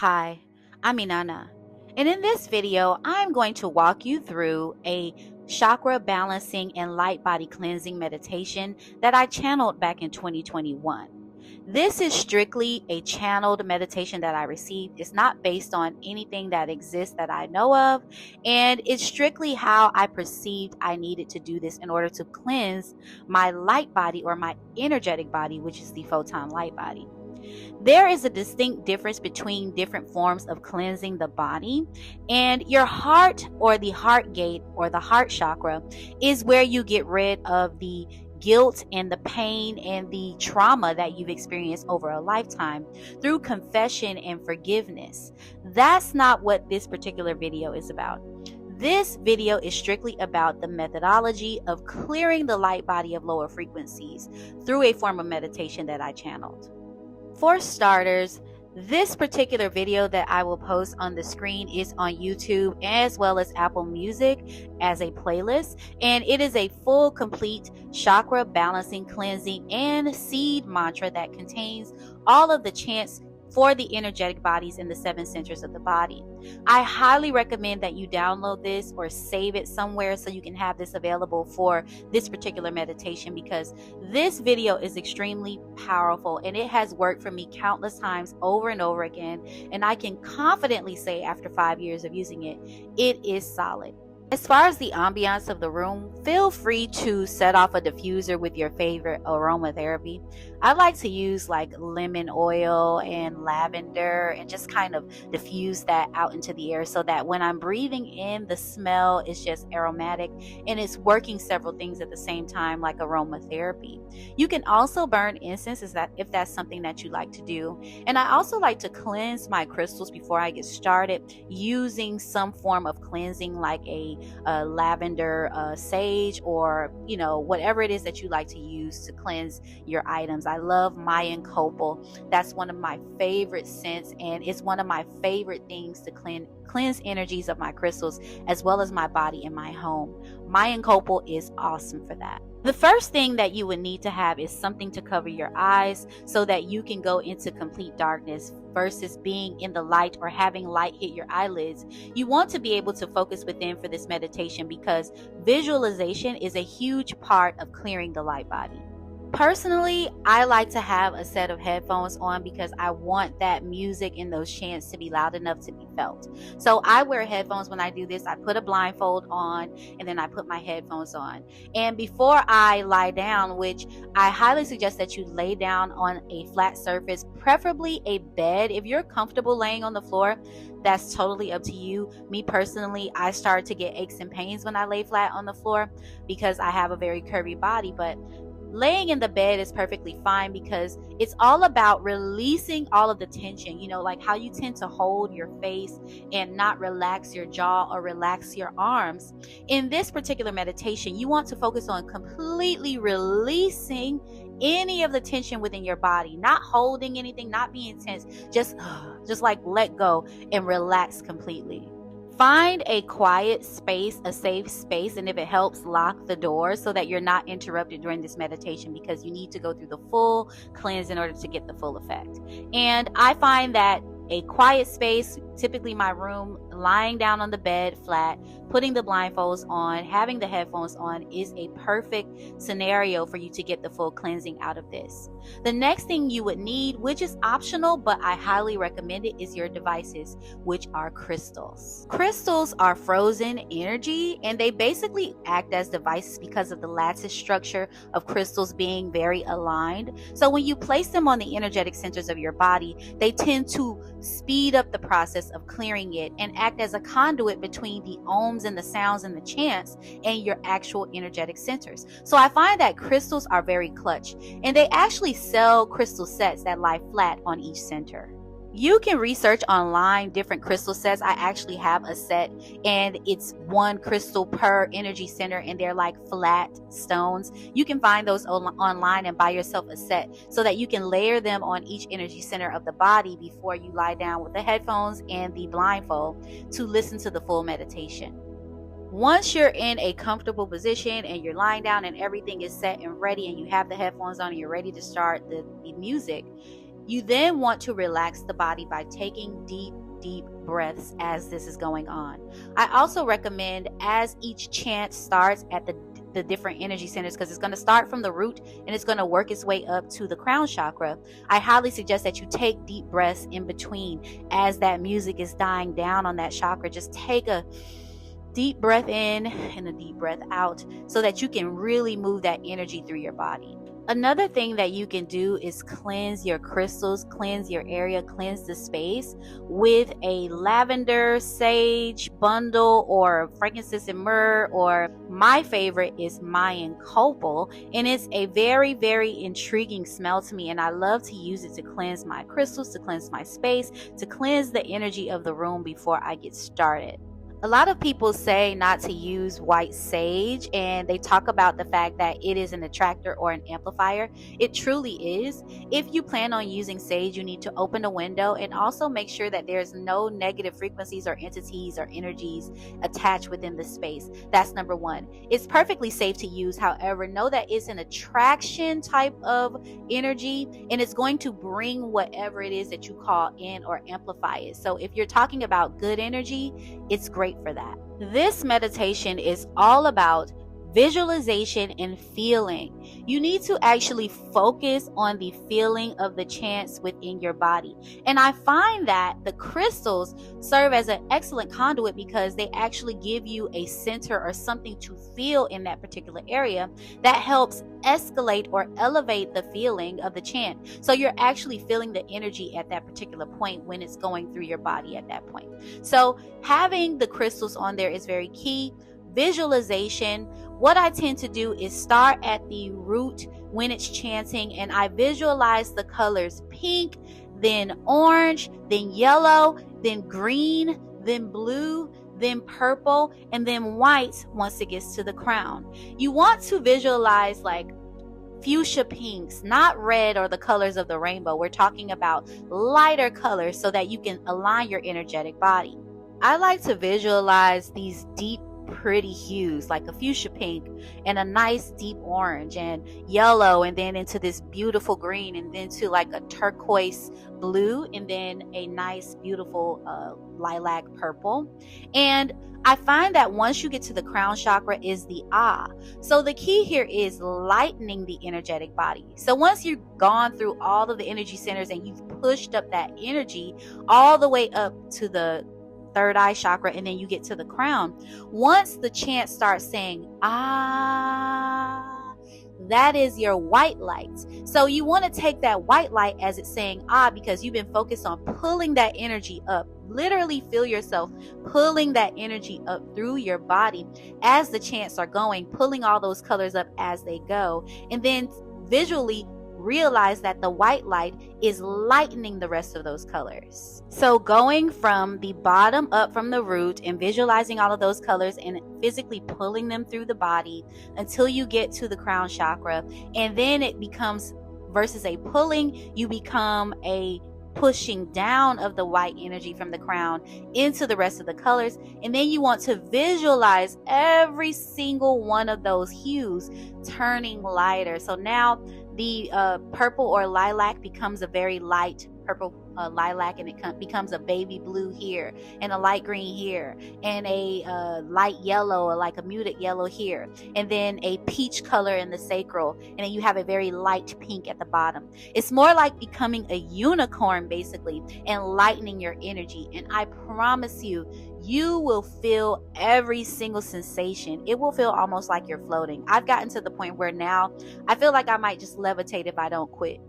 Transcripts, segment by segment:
Hi, I'm Inanna, and in this video, I'm going to walk you through a chakra balancing and light body cleansing meditation that I channeled back in 2021. This is strictly a channeled meditation that I received. It's not based on anything that exists that I know of, and it's strictly how I perceived I needed to do this in order to cleanse my light body or my energetic body, which is the photon light body. There is a distinct difference between different forms of cleansing the body, and your heart or the heart gate or the heart chakra is where you get rid of the guilt and the pain and the trauma that you've experienced over a lifetime through confession and forgiveness. That's not what this particular video is about. This video is strictly about the methodology of clearing the light body of lower frequencies through a form of meditation that I channeled. For starters, this particular video that I will post on the screen is on YouTube as well as Apple Music as a playlist, and it is a full, complete chakra balancing, cleansing, and seed mantra that contains all of the chants for the energetic bodies in the 7 centers of the body. I highly recommend that you download this or save it somewhere so you can have this available for this particular meditation, because this video is extremely powerful and it has worked for me countless times over and over again, and I can confidently say after 5 years of using it, it is solid. As far as the ambiance of the room, feel free to set off a diffuser with your favorite aromatherapy. I like to use like lemon oil and lavender and just kind of diffuse that out into the air so that when I'm breathing in, the smell is just aromatic and it's working several things at the same time, like aromatherapy. You can also burn incense if that's something that you like to do. And I also like to cleanse my crystals before I get started using some form of cleansing like a lavender sage, or whatever it is that you like to use to cleanse your items. I love Mayan copal. That's one of my favorite scents, and it's one of my favorite things to cleanse energies of my crystals as well as my body and my home. Mayan copal is awesome for that. The first thing that you would need to have is something to cover your eyes so that you can go into complete darkness versus being in the light or having light hit your eyelids. You want to be able to focus within for this meditation because visualization is a huge part of clearing the light body. Personally, I like to have a set of headphones on because I want that music and those chants to be loud enough to be felt. So I wear headphones when I do this. I put a blindfold on and then I put my headphones on. And before I lie down, which I highly suggest that you lay down on a flat surface, preferably a bed. If you're comfortable laying on the floor, that's totally up to you. Me personally, I start to get aches and pains when I lay flat on the floor because I have a very curvy body, but laying in the bed is perfectly fine because it's all about releasing all of the tension, like how you tend to hold your face and not relax your jaw or relax your arms. In this particular meditation, you want to focus on completely releasing any of the tension within your body, not holding anything, not being tense, just like let go and relax completely. Find a quiet space, a safe space, and if it helps, lock the door so that you're not interrupted during this meditation, because you need to go through the full cleanse in order to get the full effect. And I find that a quiet space, typically my room, lying down on the bed flat, putting the blindfolds on, having the headphones on is a perfect scenario for you to get the full cleansing out of this. The next thing you would need, which is optional, but I highly recommend it, is your devices, which are crystals. Crystals are frozen energy, and they basically act as devices because of the lattice structure of crystals being very aligned. So when you place them on the energetic centers of your body, they tend to speed up the process of clearing it and act as a conduit between the ohms and the sounds and the chants and your actual energetic centers. So I find that crystals are very clutch, and they actually sell crystal sets that lie flat on each center. You can research online different crystal sets. I actually have a set, and it's one crystal per energy center, and they're like flat stones. You can find those online and buy yourself a set so that you can layer them on each energy center of the body before you lie down with the headphones and the blindfold to listen to the full meditation. Once you're in a comfortable position and you're lying down and everything is set and ready and you have the headphones on and you're ready to start the music, You then want to relax the body by taking deep breaths as this is going on. I also recommend, as each chant starts at the different energy centers, because it's going to start from the root and it's going to work its way up to the crown chakra, I highly suggest that you take deep breaths in between as that music is dying down on that chakra. Just take a deep breath in and a deep breath out so that you can really move that energy through your body. Another thing that you can do is cleanse your crystals, cleanse your area, cleanse the space with a lavender sage bundle or frankincense and myrrh, or my favorite is Mayan copal, and it's a very, very intriguing smell to me, and I love to use it to cleanse my crystals, to cleanse my space, to cleanse the energy of the room before I get started. A lot of people say not to use white sage, and they talk about the fact that it is an attractor or an amplifier. It truly is. If you plan on using sage, you need to open a window and also make sure that there's no negative frequencies or entities or energies attached within the space. That's number one. It's perfectly safe to use. However, know that it's an attraction type of energy, and it's going to bring whatever it is that you call in or amplify it. So if you're talking about good energy, it's great for that. This meditation is all about visualization and feeling. You need to actually focus on the feeling of the chants within your body. And I find that the crystals serve as an excellent conduit because they actually give you a center or something to feel in that particular area that helps escalate or elevate the feeling of the chant. So you're actually feeling the energy at that particular point when it's going through your body at that point. So having the crystals on there is very key. Visualization. What I tend to do is start at the root when it's chanting, and I visualize the colors pink, then orange, then yellow, then green, then blue, then purple, and then white once it gets to the crown. You want to visualize like fuchsia pinks, not red or the colors of the rainbow. We're talking about lighter colors so that you can align your energetic body. I like to visualize these deep, pretty hues like a fuchsia pink and a nice deep orange and yellow, and then into this beautiful green, and then to like a turquoise blue, and then a nice beautiful lilac purple. And I find that once you get to the crown chakra is the So the key here is lightening the energetic body. So once you've gone through all of the energy centers and you've pushed up that energy all the way up to the third eye chakra, and then you get to the crown, once the chant starts saying that is your white light. So you want to take that white light as it's saying because you've been focused on pulling that energy up. Literally feel yourself pulling that energy up through your body as the chants are going, pulling all those colors up as they go, and then visually realize that the white light is lightening the rest of those colors. So going from the bottom up from the root and visualizing all of those colors and physically pulling them through the body until you get to the crown chakra, and then it becomes, versus a pulling, you become a pushing down of the white energy from the crown into the rest of the colors. And then you want to visualize every single one of those hues turning lighter. So now the purple or lilac becomes a very light purple lilac, and it becomes a baby blue here, and a light green here, and a light yellow or like a muted yellow here, and then a peach color in the sacral, and then you have a very light pink at the bottom. It's more like becoming a unicorn basically and lightening your energy. And I promise you, you will feel every single sensation. It will feel almost like you're floating. I've gotten to the point where now I feel like I might just levitate if I don't quit.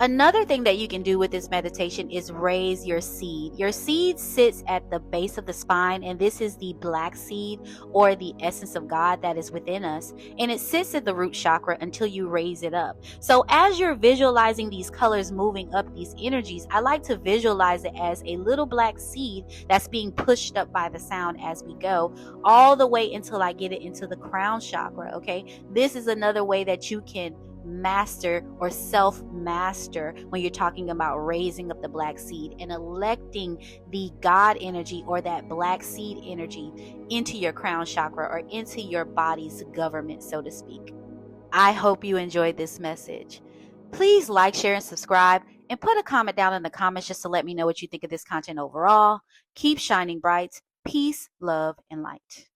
Another thing that you can do with this meditation is raise your seed. Your seed sits at the base of the spine, and this is the black seed or the essence of God that is within us. And it sits at the root chakra until you raise it up. So as you're visualizing these colors moving up, these energies, I like to visualize it as a little black seed that's being pushed up by the sound as we go, all the way until I get it into the crown chakra. Okay, this is another way that you can master or self-master when you're talking about raising up the black seed and electing the God energy or that black seed energy into your crown chakra or into your body's government, so to speak. I hope you enjoyed this message. Please like, share, and subscribe. And put a comment down in the comments just to let me know what you think of this content overall. Keep shining bright. Peace, love, and light.